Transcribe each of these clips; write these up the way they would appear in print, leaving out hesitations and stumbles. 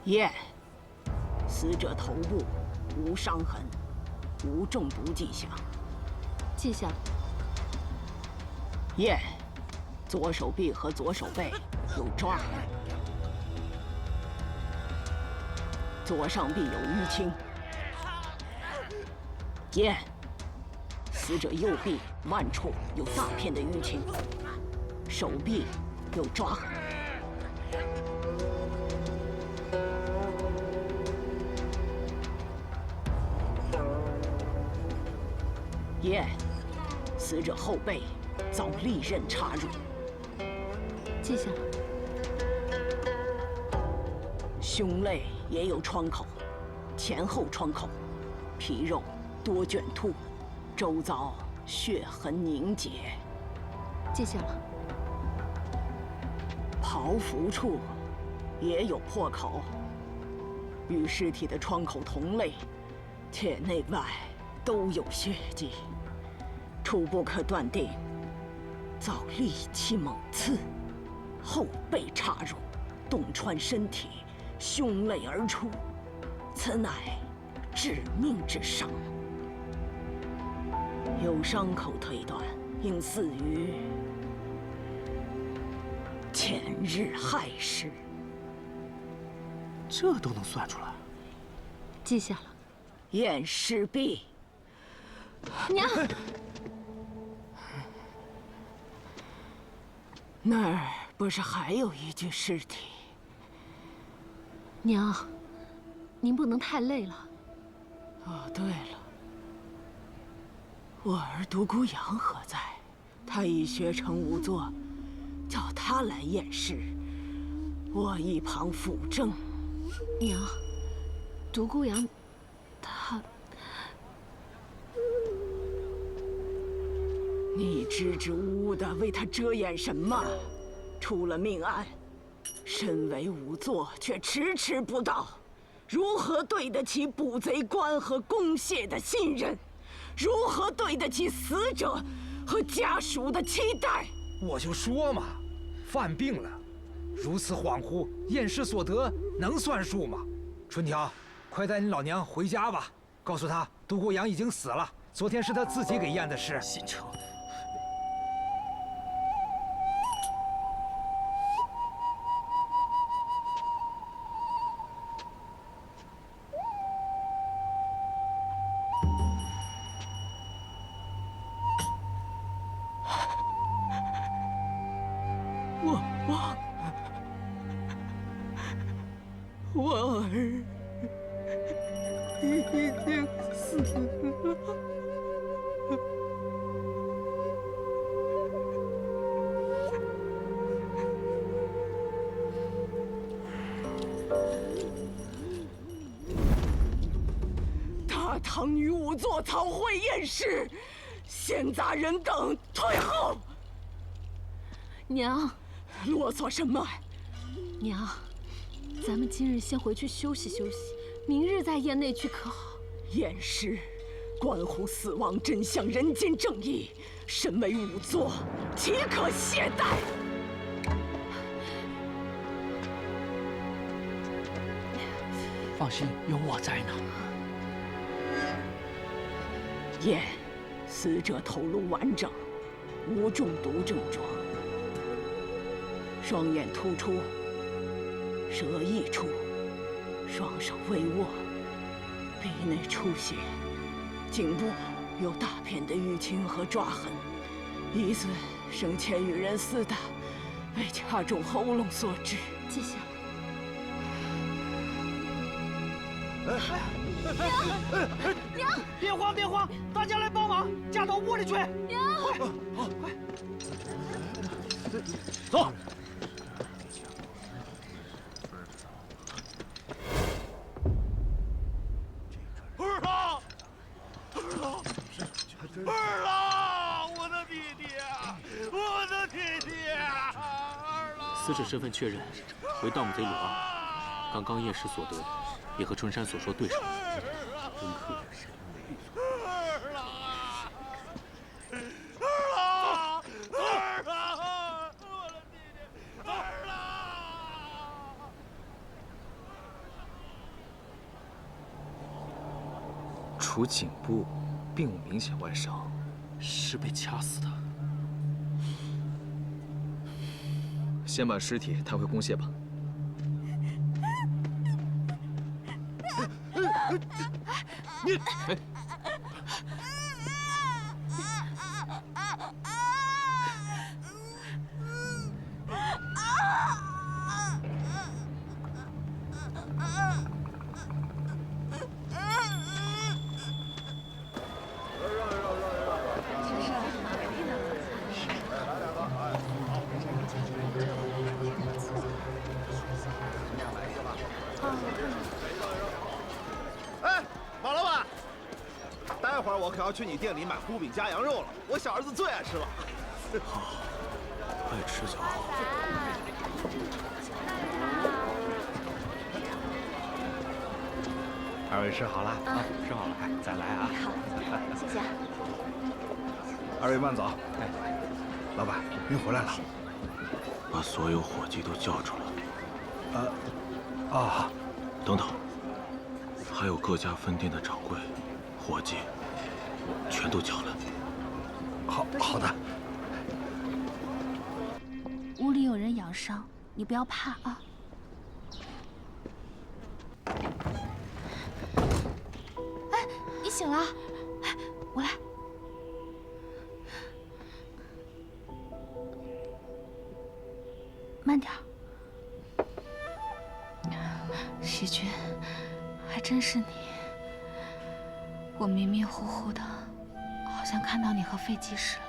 验，死者头部无伤痕，无中毒迹象。记下了。验，左手臂和左手背有抓痕，左上臂有淤青。验，死者右臂腕处有大片的淤青，手臂有抓痕。验，死者后背遭利刃插入。记下了。胸肋也有创口，前后创口，皮肉多卷凸，周遭血痕凝结。记下了。袍服处也有破口，与尸体的创口同类，且内外都有血迹，初步可断定遭利器猛刺，后背插入，洞穿身体，胸肋而出，此乃致命之伤。有伤口推断，应死于前日亥时。这都能算出来？记下了。验尸壁。娘，那儿不是还有一具尸体？娘，您不能太累了。哦，对了，我儿独孤阳何在？他已学成仵作，叫他来验尸，我一旁辅政。娘，独孤阳，他……你支支吾吾的为他遮掩什么？出了命案，身为仵作却迟迟不到，如何对得起捕贼官和公谢的信任？如何对得起死者和家属的期待？我就说嘛，犯病了，如此恍惚，验尸所得能算数吗？春条，快带你老娘回家吧，告诉她独孤阳已经死了，昨天是他自己给验的尸。姓邱的。我儿已经死了。大唐女仵作草会验尸，闲杂人等退后。娘，啰嗦什么？娘，咱们今日先回去休息休息，明日再验那具可好？验尸关乎死亡真相、人间正义，身为仵作，岂可懈怠？放心，有我在呢。验，死者头颅完整，无中毒症状，双眼突出，舌溢出，双手微握，鼻内出血，颈部有大片的淤青和抓痕，疑似生前与人厮打，被掐中喉咙所致。记下了。娘，别慌别慌，大家来帮忙，架到窝里去。娘，快，走。二郎，我的弟弟，我的弟弟，二郎。死者身份确认为盗墓贼鲁二，刚刚验尸所得也和春山所说对上了。真可惜。二郎，二郎，二郎，我的弟弟，二郎。除颈部，并无明显外伤，是被掐死的。先把尸体抬回公廨吧。你，哎。 哎，马老板，待会儿我可要去你店里买糊饼加羊肉了，我小儿子最爱吃了。好，爱吃就好。二位吃好了啊，吃好了，哎，再来啊。好，谢谢。二位慢走。哎，老板，您回来了。把所有伙计都叫出来。啊，等等，还有各家分店的掌柜、伙计，全都叫来。好的。屋里有人养伤，你不要怕啊。哎，你醒了，我来。慢点儿。细菌，还真是你。我迷迷糊糊的，好像看到你和废技师了，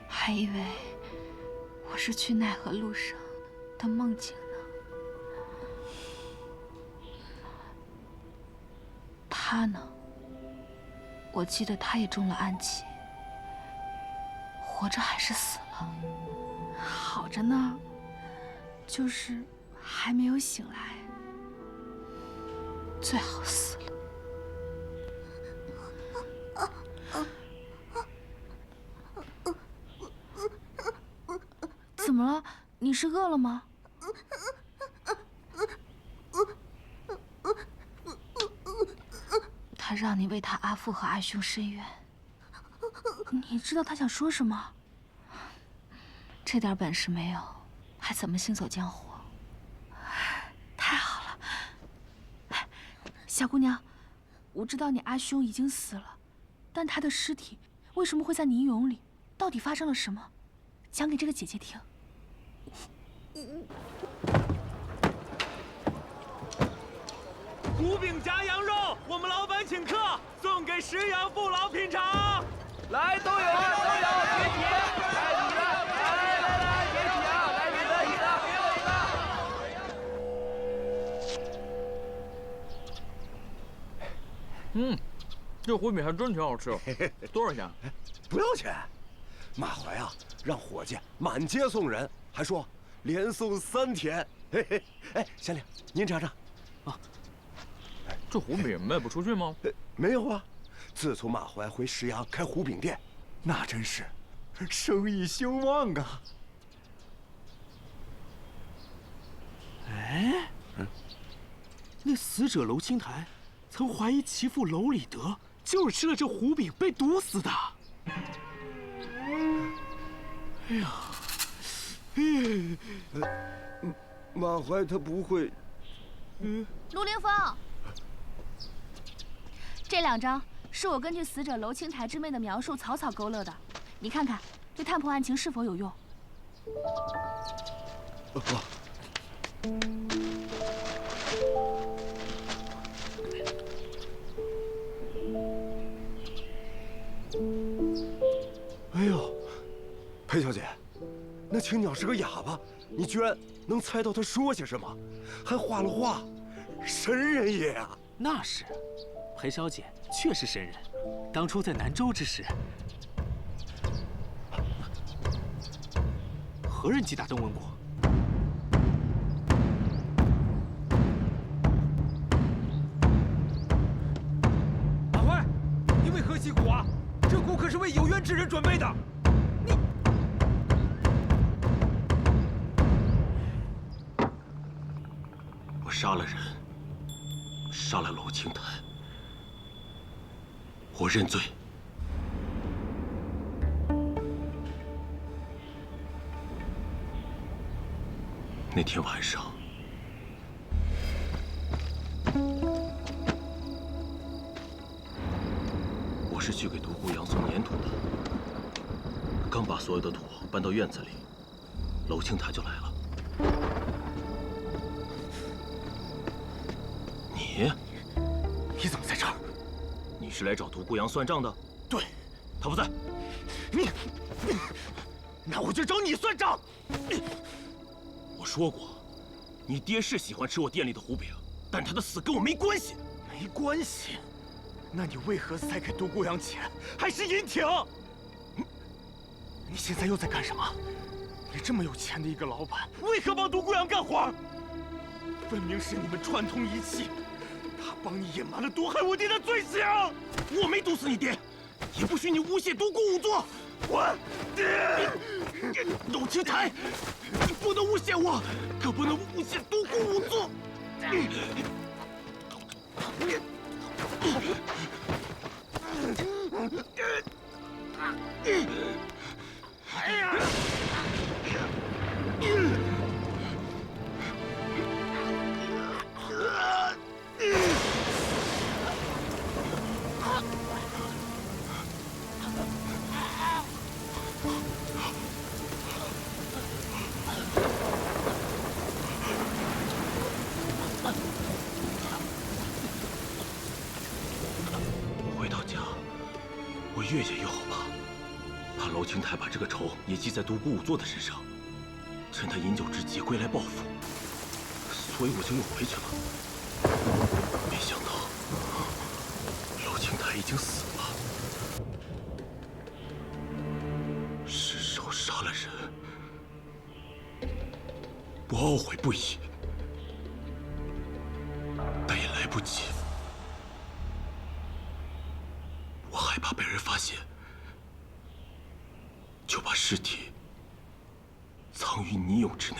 还以为我是去奈何路上的梦境呢。他呢？我记得他也中了暗器，活着还是死了？好着呢，就是还没有醒来。最好死了。怎么了？你是饿了吗？他让你为他阿父和阿兄伸冤，你知道他想说什么？这点本事没有，还怎么行走江湖？太好了，小姑娘，我知道你阿兄已经死了，但他的尸体为什么会在泥俑里？到底发生了什么？讲给这个姐姐听。糊饼夹羊肉，我们老板请客，送给石羊父老品尝。来，都有，给你，来你的，来，给你啊，来你的，给我一个。这糊饼还真挺好吃，多少钱？不要钱。马怀啊，让伙计满街送人，还说连送3天。嘿嘿，哎，县令，您尝尝。啊，这糊饼卖不出去吗？没有啊，自从马怀回石阳开糊饼店，那真是生意兴旺啊。哎，那死者娄清台曾怀疑其父娄礼德就是吃了这糊饼被毒死的。哎呀，马怀他不会。陆凌风，这2张是我根据死者娄清台之妹的描述草草勾勒的，你看看，对探破案情是否有用？哎呦，裴小姐，那青鸟是个哑巴，你居然能猜到他说些什么，还画了画，神人也啊！那是，裴小姐确是神人。当初在南州之时，何人击打邓文国？马怀，你为何击鼓啊？这鼓可是为有冤之人准备的。你，我杀了人，杀了娄清台，我认罪。那天晚上，我是去给独孤阳送粘土的。刚把所有的土搬到院子里，娄清台就来了。你怎么在这儿？你是来找独孤阳算账的？对，他不在。那我就找你算账。我说过，你爹是喜欢吃我店里的糊饼，但他的死跟我没关系。没关系？那你为何塞给独孤阳钱，还是银挺？你现在又在干什么？你这么有钱的一个老板，为何帮独孤阳干活？分明是你们串通一气，他帮你隐瞒了毒害我爹的罪行。我没毒死你爹，也不许你诬陷独孤仵作。我爹，娄清台，你不能诬陷我，可不能诬陷独孤仵作。哎呀！我回到家，我越想越后怕娄清台把这个仇也记在独孤仵作的身上，趁他饮酒之际归来报复，所以我就又回去了。没想到娄清台已经死了，失手杀了人，我懊悔不已，但也来不及。我害怕被人发现，就把尸体藏于泥俑之内。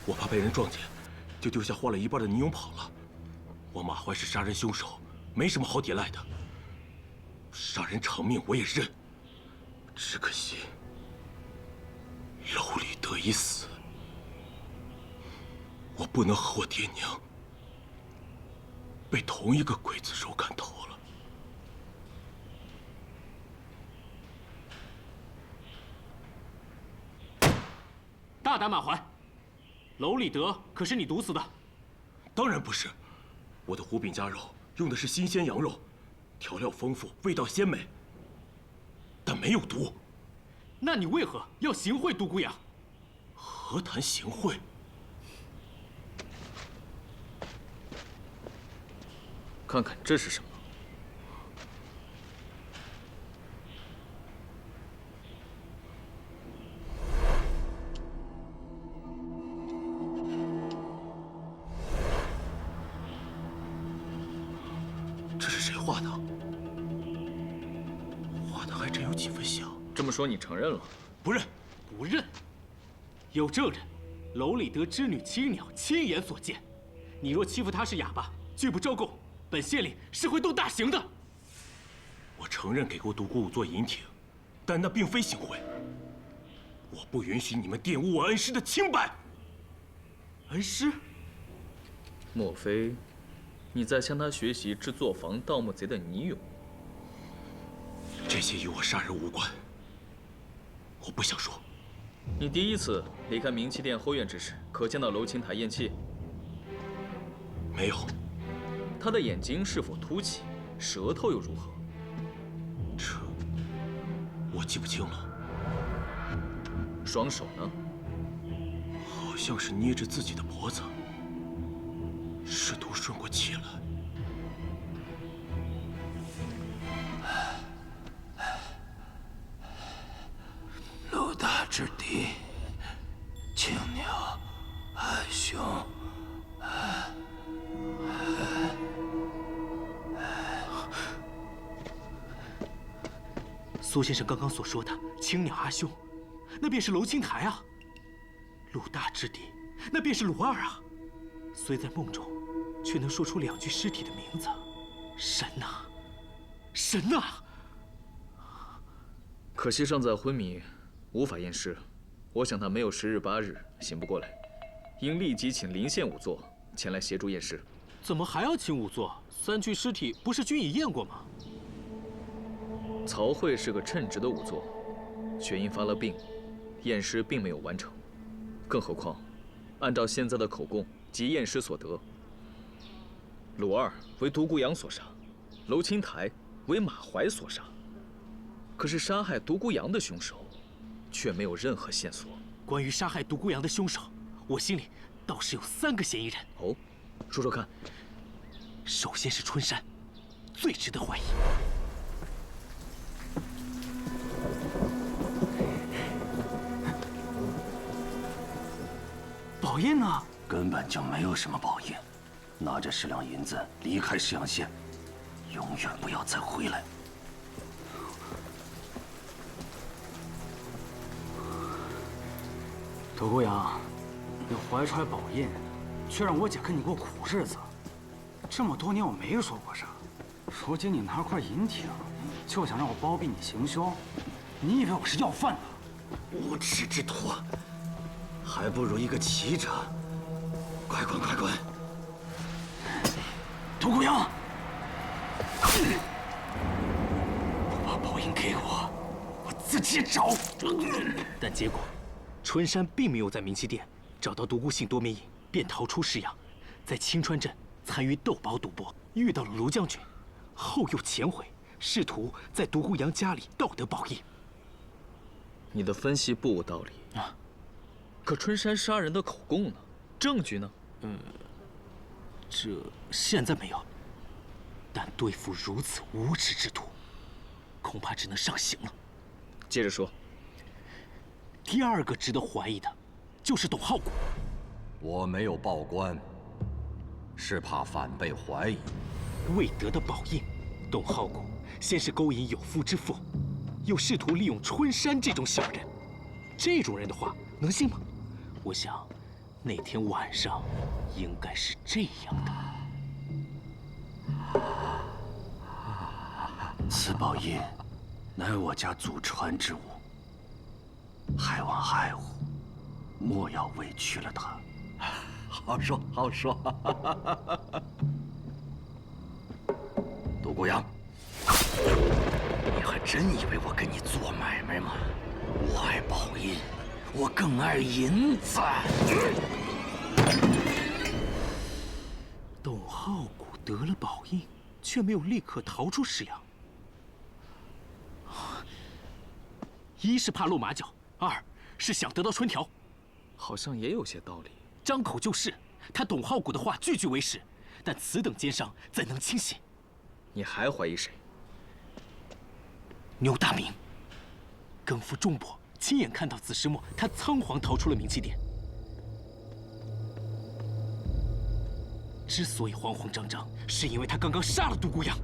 我怕被人撞见，就丢下换了一半的泥俑跑了。我马怀是杀人凶手，没什么好抵赖的。杀人偿命我也认，只可惜娄礼德已死，我不能和我爹娘被同一个刽子手砍头了。大胆满怀，娄礼德可是你毒死的？当然不是，我的糊饼夹肉用的是新鲜羊肉，调料丰富，味道鲜美，但没有毒。那你为何要行贿独孤阳？何谈行贿？看看这是什么？这是谁画的？画的还真有几分像。这么说你承认了？不认。不认？有证人，娄礼德织女青鸟亲眼所见。你若欺负她是哑巴，拒不招供，本县令是会动大刑的。我承认给过独孤仵作银挺，但那并非行贿。我不允许你们玷污我恩师的清白。恩师？莫非你在向他学习制作防盗墓贼的泥俑？这些与我杀人无关，我不想说。你第一次离开明气殿后院之时，可见到娄清台咽气？没有。他的眼睛是否凸起？舌头又如何？这我记不清了。双手呢？好像是捏着自己的脖子，试图顺过气来。陆大之敌，青鸟，暗雄，苏先生刚刚所说的青鸟阿兄，那便是楼青台啊；陆大之敌，那便是鲁二啊。虽在梦中，却能说出2具尸体的名字，神呐，神呐！可惜尚在昏迷，无法验尸。我想他没有10日8日醒不过来，应立即请临县仵作前来协助验尸。怎么还要请仵作？3具尸体不是均已验过吗？曹慧是个称职的仵作，却因发了病，验尸并没有完成。更何况，按照现在的口供及验尸所得，鲁二为独孤阳所杀，楼青台为马怀所杀。可是杀害独孤阳的凶手，却没有任何线索。关于杀害独孤阳的凶手，我心里倒是有3个嫌疑人。哦，说说看。首先是春山，最值得怀疑。宝印呢？根本就没有什么宝印。拿着10两银子离开石阳县，永远不要再回来。独孤阳，你怀揣宝印，却让我姐跟你过苦日子。这么多年我没说过啥，如今你拿块银条，就想让我包庇你行凶？你以为我是要饭的？无耻之徒，还不如一个骑者。快滚，快滚！独孤阳，不把宝印给我，我自己找。但结果，春山并没有在明气殿找到独孤姓多面印，便逃出石阳，在青川镇参与斗宝赌博，遇到了卢将军，后又潜回，试图在独孤阳家里盗得宝印。你的分析不无道理啊，可春山杀人的口供呢？证据呢？这现在没有，但对付如此无耻之徒，恐怕只能上刑了。接着说。第2个值得怀疑的，就是董浩谷。我没有报官，是怕反被怀疑。未得的宝印，董浩谷先是勾引有妇之夫，又试图利用春山这种小人。这种人的话，能信吗？我想，那天晚上应该是这样的。此宝印乃我家祖传之物，还望爱护，莫要委屈了他。好说好说。独孤阳，你还真以为我跟你做买卖吗？我爱宝印，我更爱银子。董浩谷得了宝印，却没有立刻逃出石阳。一是怕露马脚，2是想得到春条。好像也有些道理。张口就是，他董浩谷的话句句为实，但此等奸商怎能轻信？你还怀疑谁？牛大明。更夫钟伯亲眼看到子时末，他仓皇逃出了明气殿。之所以慌慌张张，是因为他刚刚杀了独孤阳。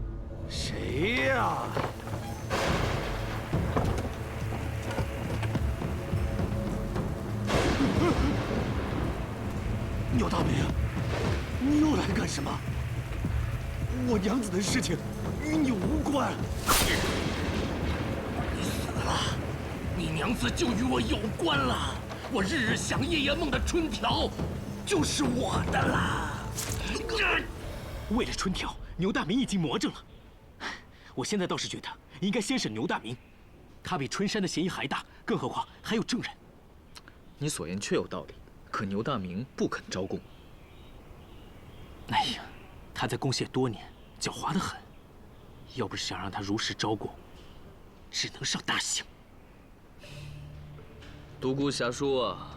谁呀？牛大明，你又来干什么？我娘子的事情与你无关。你死了，你娘子就与我有关了。我日日想夜夜梦的春条，就是我的啦。为了春条，牛大明已经魔怔了。我现在倒是觉得应该先审牛大明，他比春山的嫌疑还大，更何况还有证人。你所言确有道理，可牛大明不肯招供。哎呀，他在宫械多年，狡猾得很。要不是想让他如实招供，只能上大刑。独孤侠说啊，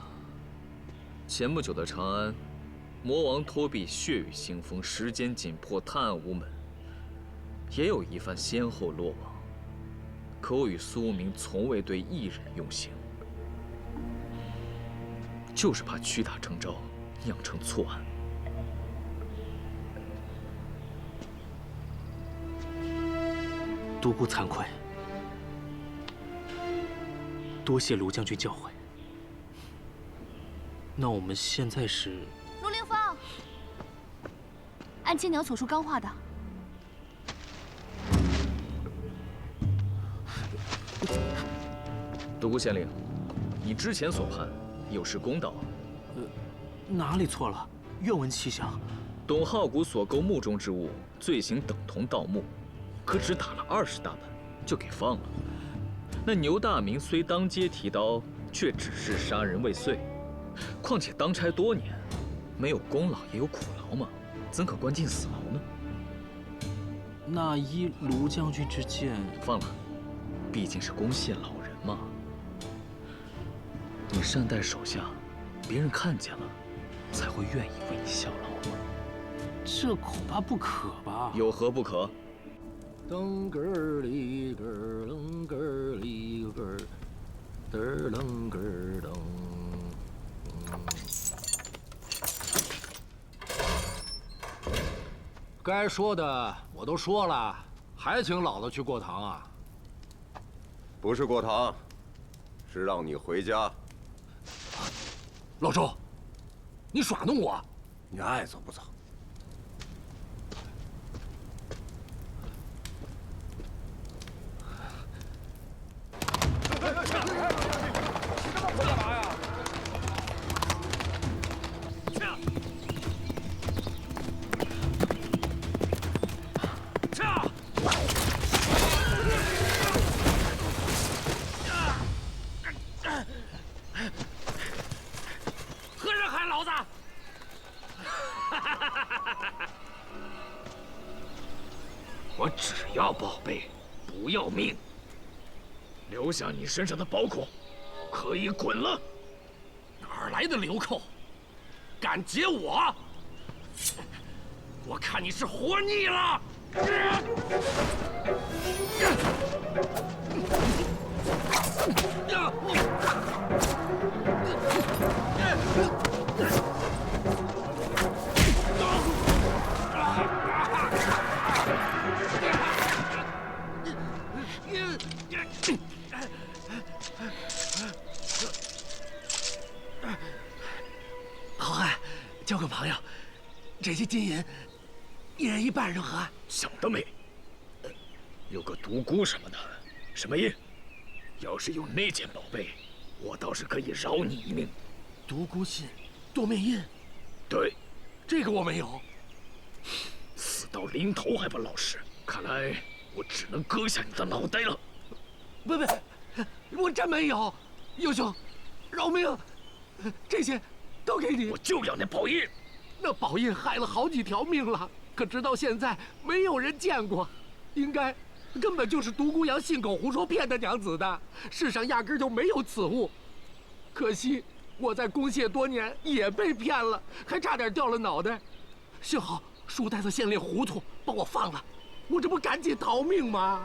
前不久的长安，魔王托庇血雨腥风，时间紧迫，探案无门，也有一番先后落网。可我与苏无名从未对一人用刑，就是怕屈打成招，酿成错案。独孤惭愧，多谢卢将军教诲。那我们现在是？陆凌风，按青鸟所述刚画的。独孤县令，你之前所判有失公道。哪里错了？愿闻其详。董浩谷所购墓中之物，罪行等同盗墓，可只打了20大板就给放了。那牛大明虽当街提刀，却只是杀人未遂。况且当差多年，没有功劳也有苦劳嘛，怎可关进死牢呢？那依卢将军之见，放了，毕竟是攻陷老人嘛。你善待手下，别人看见了，才会愿意为你效劳嘛。这恐怕不可吧？有何不可？噔个里个噔个里个噔噔个噔。该说的我都说了，还请老子去过堂啊？不是过堂，是让你回家。老周，你耍弄我？你爱走不走？我只要宝贝，不要命。留下你身上的宝孔，可以滚了。哪儿来的流寇？敢劫我？我看你是活腻了！好汉，交个朋友，这些金银，一人一半，如何？想得美！有个独孤什么的，什么印？要是有那件宝贝，我倒是可以饶你一命。独孤信，多面印。对，这个我没有。死到临头还不老实，看来我只能割下你的脑袋了。不，我真没有。英雄，饶命！这些都给你。我就要那宝印。那宝印害了好几条命了，可直到现在没有人见过。根本就是独孤阳信口胡说骗的娘子的，世上压根就没有此物。可惜我在攻谢多年也被骗了，还差点掉了脑袋。幸好书呆子县令糊涂，把我放了，我这不赶紧逃命吗？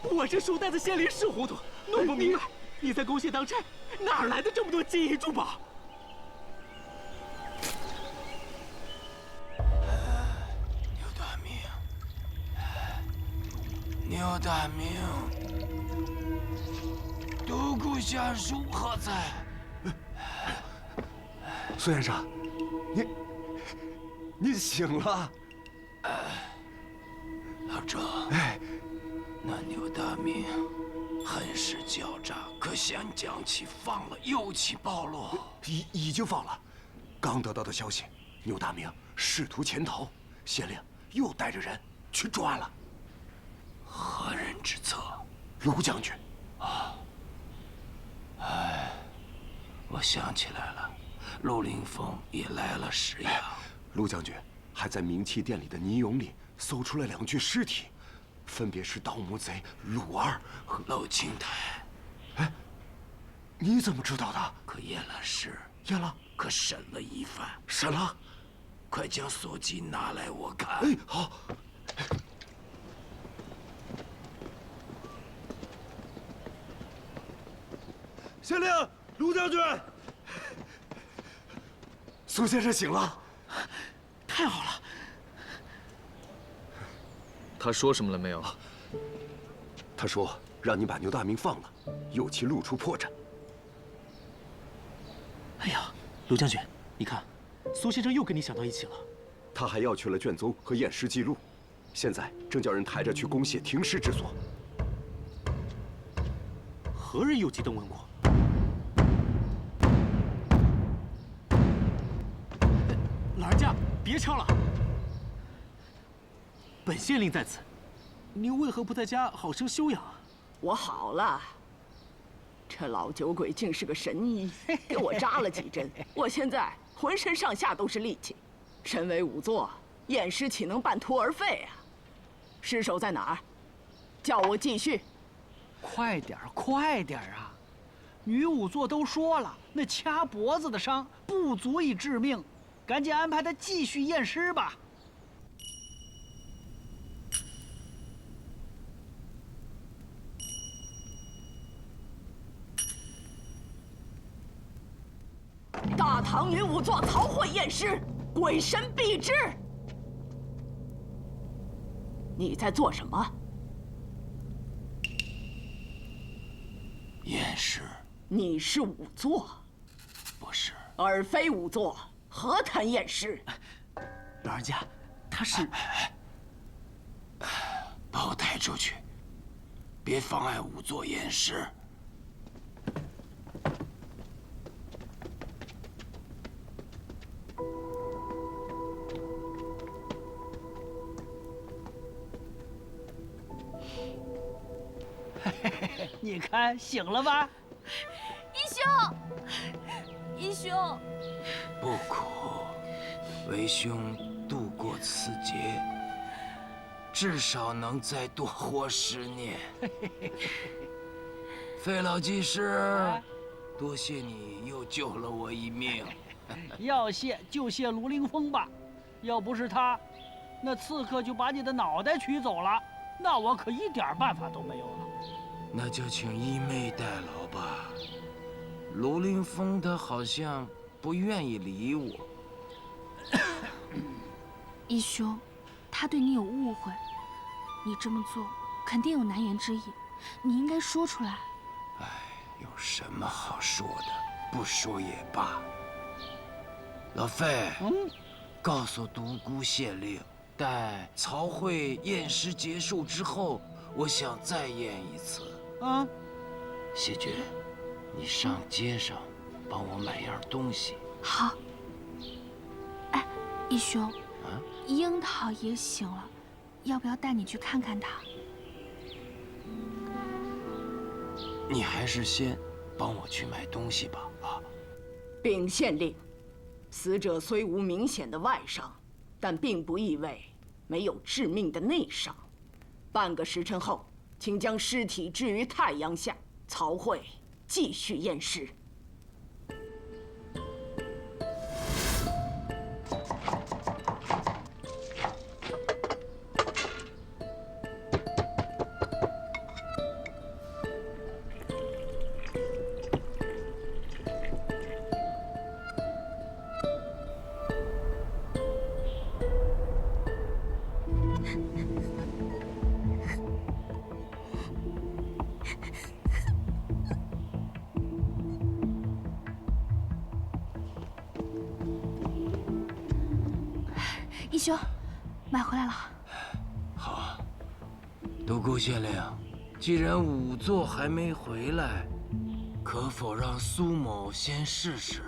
我这书呆子县令是糊涂，弄不明白你在攻谢当差，哪来的这么多金银珠宝？牛大明，独孤下属何在？苏先生，你醒了。老周，那牛大明很是狡诈，可先将其放了，又起暴露。已经放了。刚得到的消息，牛大明试图潜逃，县令又带着人去抓了。何人之策？卢将军。我想起来了，陆凌风也来了石阳。卢将军还在冥器殿里的泥俑里搜出了2具尸体，分别是盗墓贼鲁二和陆青台。你怎么知道的？可验了尸，验了，可审了一番。审了，快将所记拿来我看。好。县令，卢将军，苏先生醒了，太好了。他说什么了没有？他说让你把牛大明放了，有其露出破绽。哎呀，卢将军，你看，苏先生又跟你想到一起了。他还要去了卷宗和验尸记录，现在正叫人抬着去公廨停尸之所。何人有急登问过？老人家，别唱了。本县令在此，您为何不在家好生休养啊？我好了。这老酒鬼竟是个神医，给我扎了几针，我现在浑身上下都是力气。身为仵作，验尸岂能半途而废啊？尸首在哪儿？叫我继续。快点儿，快点儿啊！女仵作都说了，那掐脖子的伤不足以致命，赶紧安排他继续验尸吧。大唐女仵作曹慧验尸，鬼神必至。你在做什么？验尸。你是仵作？不是。尔非仵作，何谈验尸？老人家，他是……把我抬出去，别妨碍仵作验尸。你看醒了吧？义兄，义兄，不苦，为兄度过此劫，至少能再多活10年。费老技师，多谢你又救了我一命。要谢就谢卢凌风吧，要不是他，那刺客就把你的脑袋取走了，那我可一点办法都没有了。那就请义妹代劳吧。卢凌风他好像不愿意理我。义兄，他对你有误会，你这么做肯定有难言之隐，你应该说出来。哎，有什么好说的？不说也罢。老费，告诉独孤县令，待曹慧验尸结束之后，我想再验一次。谢君，你上街上帮我买样东西。好。哎，义兄，樱桃也醒了，要不要带你去看看他？你还是先帮我去买东西吧。禀县令，死者虽无明显的外伤，但并不意味没有致命的内伤。半个时辰后，请将尸体置于太阳下，曹慧继续验尸。义兄，买回来了。好，独孤县令，既然仵作还没回来，可否让苏某先试试？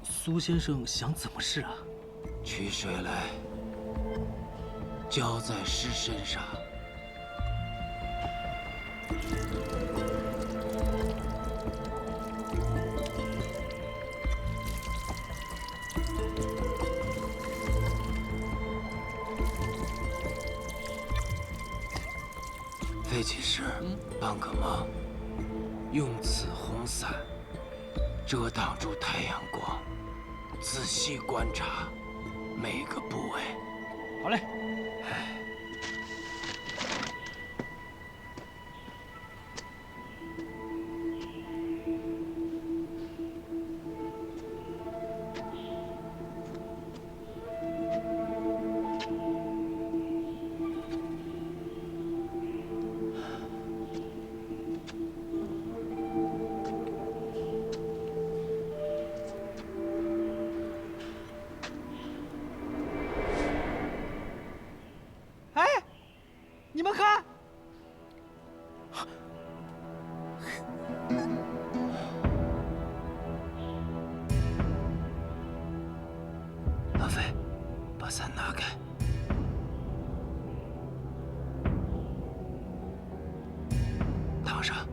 苏先生想怎么试啊？取水来，浇在尸身上。费技师，帮个忙，用此红伞遮挡住太阳光，仔细观察每个部位。好嘞。把伞拿开。躺上。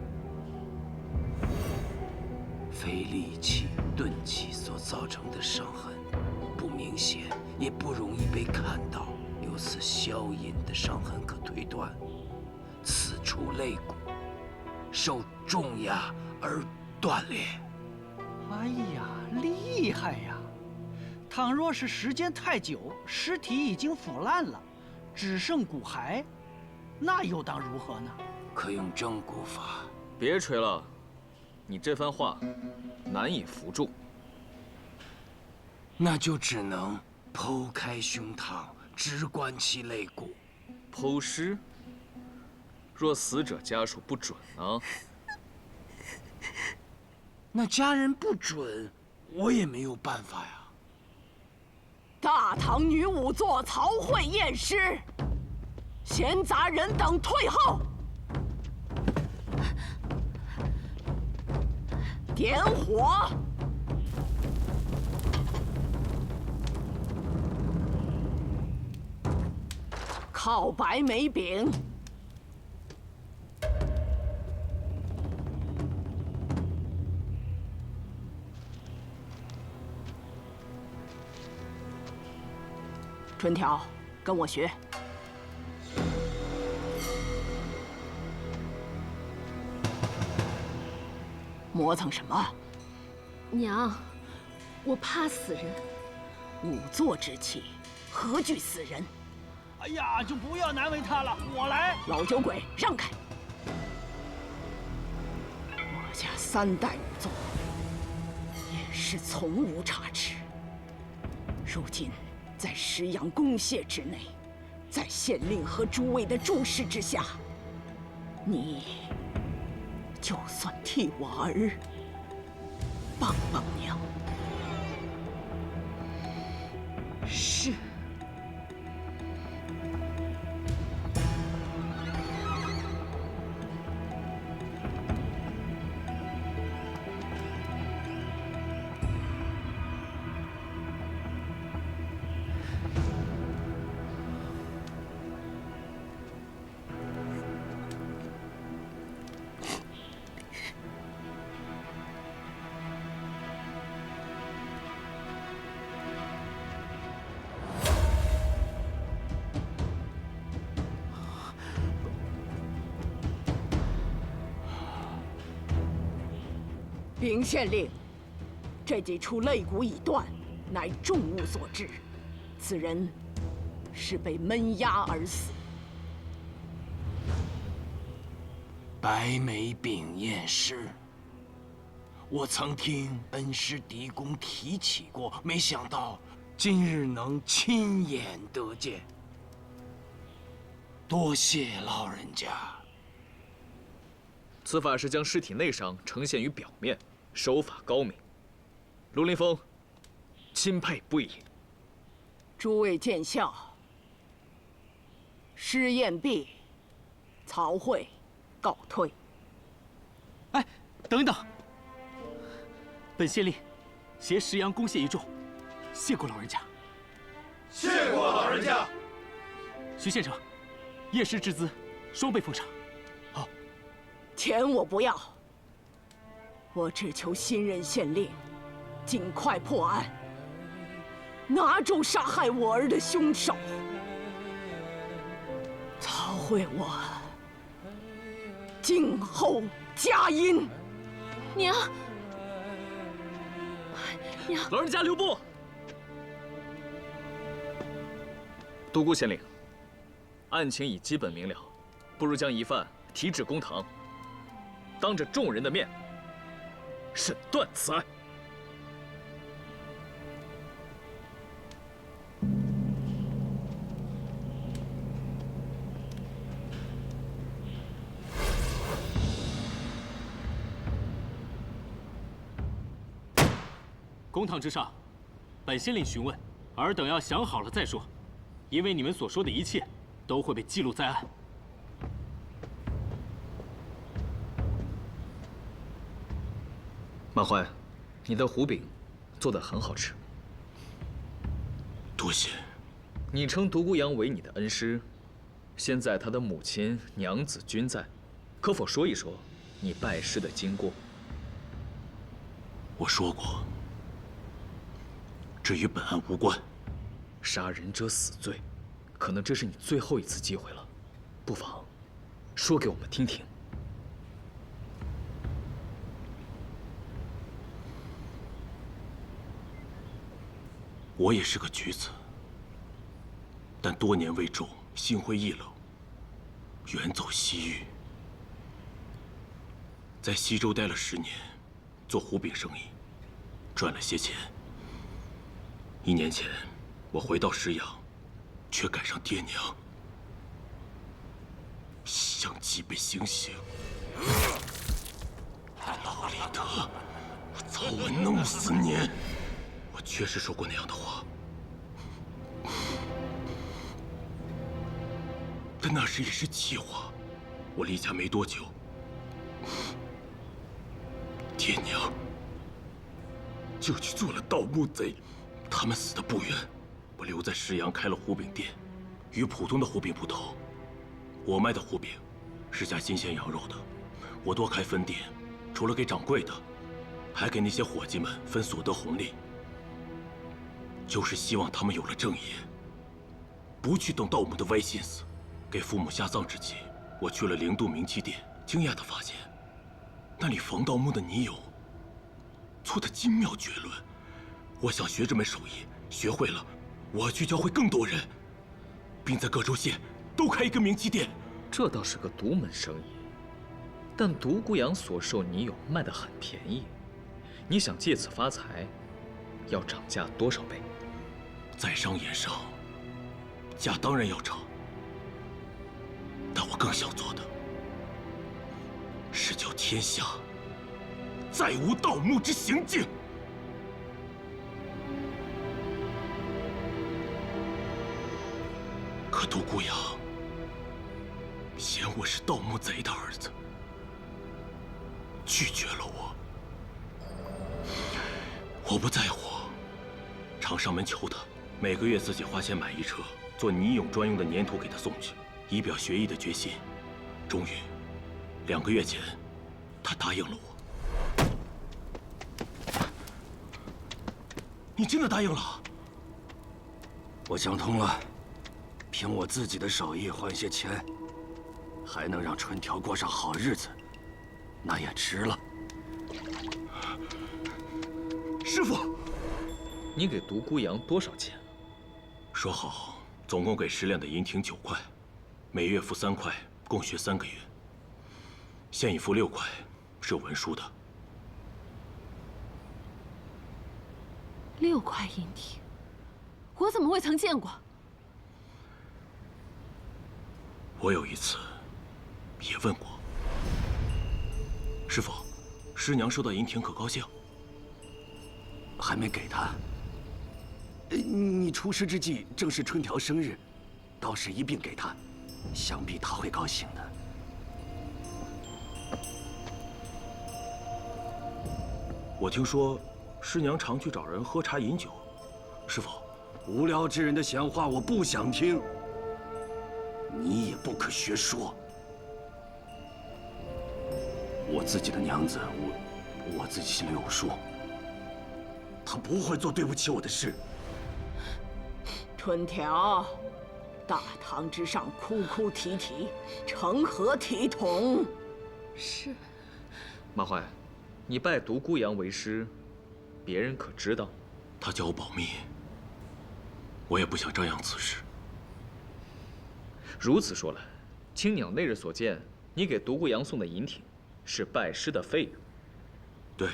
非利器、钝器所造成的伤痕，不明显，也不容易被看到。由此消隐的伤痕可推断，此处肋骨受重压而断裂。哎呀，厉害呀！倘若是时间太久，尸体已经腐烂了，只剩骨骸，那又当如何呢？可用蒸骨法。别吹了，你这番话难以服众。那就只能剖开胸膛，直观其肋骨。剖尸？若死者家属不准呢？那家人不准，我也没有办法呀。大唐女仵作曹慧验尸，闲杂人等退后。点火！烤白梅饼。春条，跟我学。磨蹭什么？娘，我怕死人。仵作之气，何惧死人？哎呀，就不要难为他了，我来。老酒鬼，让开！我家3代仵作，也是从无差池。如今在石阳公廨之内，在县令和诸位的注视之下，你就算替我儿帮帮娘。是。禀县令，这几处肋骨已断，乃重物所致。此人是被闷压而死。白眉饼验尸，我曾听恩师狄公提起过，没想到今日能亲眼得见。多谢老人家。此法是将尸体内伤呈现于表面，手法高明。卢林峰，钦佩不已。诸位见笑。尸验毕，曹慧告退。哎，等一等！本县令携石阳公廨一众，谢过老人家。谢过老人家。徐县丞，验尸之资，双倍奉上。好。钱我不要，我只求新任县令尽快破案，拿住杀害我儿的凶手。曹慧，我静候佳音。娘，娘，老人家留步。独孤县令，案情已基本明了，不如将疑犯提至公堂，当着众人的面审断此案。公堂之上，本县令询问，尔等要想好了再说，因为你们所说的一切都会被记录在案。满怀，你的糊饼做得很好吃。多谢。你称独孤阳为你的恩师，现在他的母亲娘子均在，可否说一说你拜师的经过？我说过，这与本案无关。杀人者死罪，可能这是你最后一次机会了，不妨说给我们听听。我也是个举子，但多年未中，心灰意冷，远走西域，在西周待了10年，做壶饼生意，赚了些钱。1年前，我回到石阳，却赶上爹娘相继被行刑。老李德，我早晚弄死你！我确实说过那样的话，但那时也是气话。我离家没多久，爹娘就去做了盗墓贼，他们死得不冤。我留在石阳开了壶饼店，与普通的壶饼不同，我卖的壶饼是加新鲜羊肉的。我多开分店，除了给掌柜的，还给那些伙计们分所得红利，就是希望他们有了正业，不去动盗墓的歪心思。给父母下葬之际，我去了灵渡冥器殿，惊讶地发现，那里防盗墓的泥俑做得精妙绝伦。我想学这门手艺，学会了，我要去教会更多人，并在各州县都开一个冥器殿。这倒是个独门生意，但独孤阳所售泥俑卖得很便宜，你想借此发财，要涨价多少倍？在商言商，价当然要涨。但我更想做的是叫天下再无盗墓之行径。可独孤阳嫌我是盗墓贼的儿子，拒绝了我。我不在乎，常上门求他，每个月自己花钱买一车做泥俑专用的粘土给他送去，以表学艺的决心。终于，2个月前，他答应了我。你真的答应了？我想通了，凭我自己的手艺换些钱，还能让春条过上好日子，那也值了。师傅，你给独孤阳多少钱？说好，总共给10两的银亭9块，每月付3块，共学3个月。现已付6块，是有文书的。 6块银锭，我怎么未曾见过？我有一次也问过师傅，师娘收到银锭可高兴？还没给他。你出师之际正是春条生日，到时一并给他，想必他会高兴的。我听说。 师娘常去找人喝茶饮酒，师傅，无聊之人的闲话我不想听。你也不可学说。我自己的娘子，我自己心里有数。她不会做对不起我的事。春条，大堂之上哭哭啼啼，成何体统？是。马怀，你拜独孤阳为师。 别人可知道？他叫我保密，我也不想张扬此事。如此说来，青鸟那日所见，你给独孤阳送的银锭，是拜师的费用。对，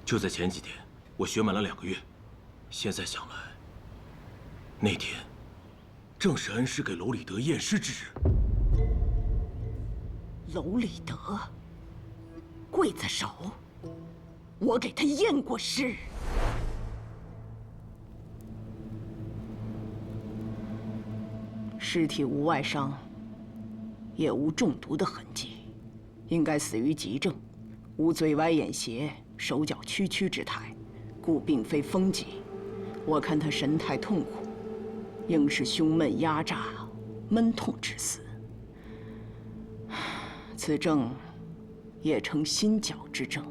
就在前几天，我学满了2个月。现在想来，那天正是恩师给楼里德验尸之日。楼里德，刽子手。 我给他验过尸，尸体无外伤，也无中毒的痕迹，应该死于急症，无嘴歪眼斜、手脚屈曲之态，故并非风疾。我看他神态痛苦，应是胸闷压榨、闷痛致死。此症也称心绞之症，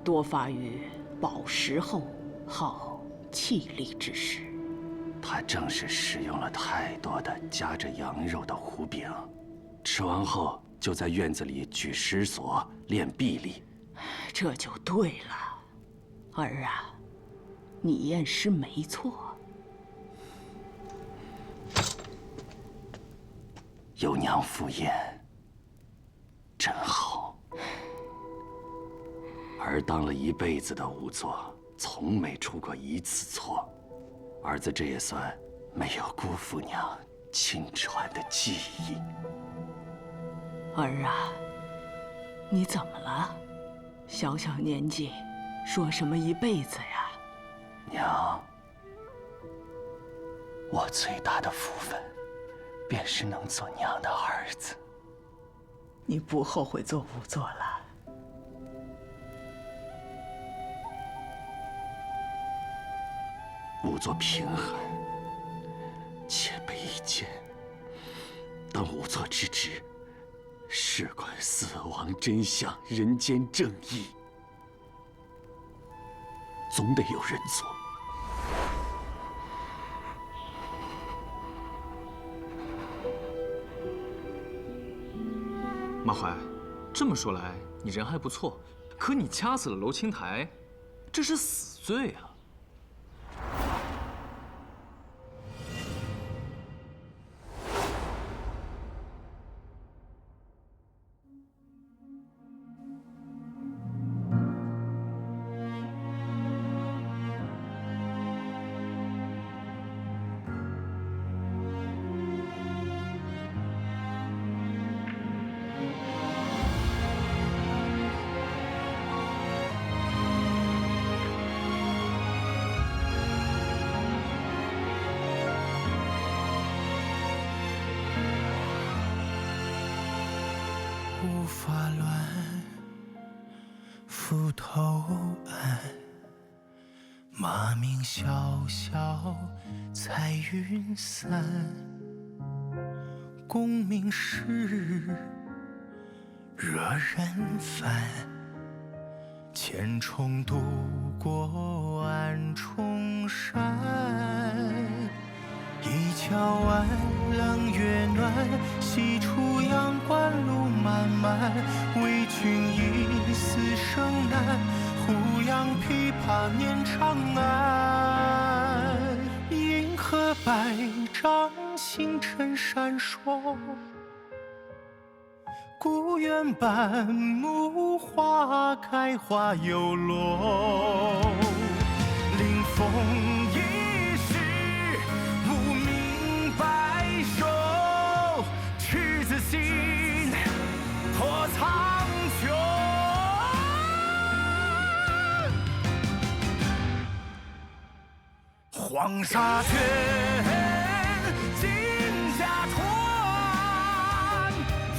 多发于饱食后好气力之时。他正是食用了太多的夹着羊肉的糊饼，吃完后就在院子里举石锁练臂力。这就对了，儿啊，你验尸没错。有娘赴宴，真好。儿当了一辈子的仵作，从没出过一次错。儿子这也算没有辜负娘亲传的技艺。儿啊，你怎么了？小小年纪，说什么一辈子呀？娘，我最大的福分，便是能做娘的儿子。你不后悔做仵作了？仵作贫寒，且卑贱。当仵作之职，事关死亡真相、人间正义，总得有人做。马怀，这么说来，你人还不错，可你掐死了娄青台，这是死罪啊！无法乱，斧头案，马鸣萧萧，彩云散。功名事，惹人烦。千重渡过暗重山。一桥弯，冷月暖，西出阳关路漫漫。为君一死生难，胡杨琵琶念长安。银河百丈，星辰闪烁，故园半亩，花开花又落。临风一世，无名白首，赤子心，破苍穹。黄沙卷，金甲穿，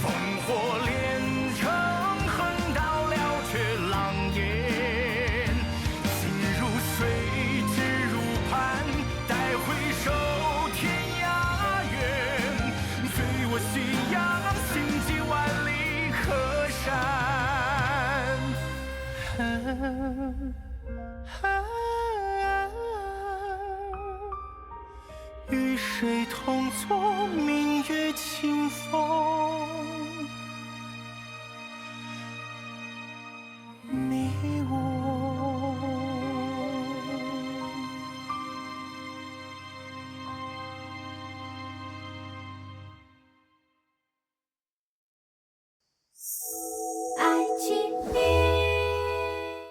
烽火连城，横刀了却狼烟。心如水，志如磐，待回首天涯远。随我夕阳，行迹万里河山。与谁同坐明月清风？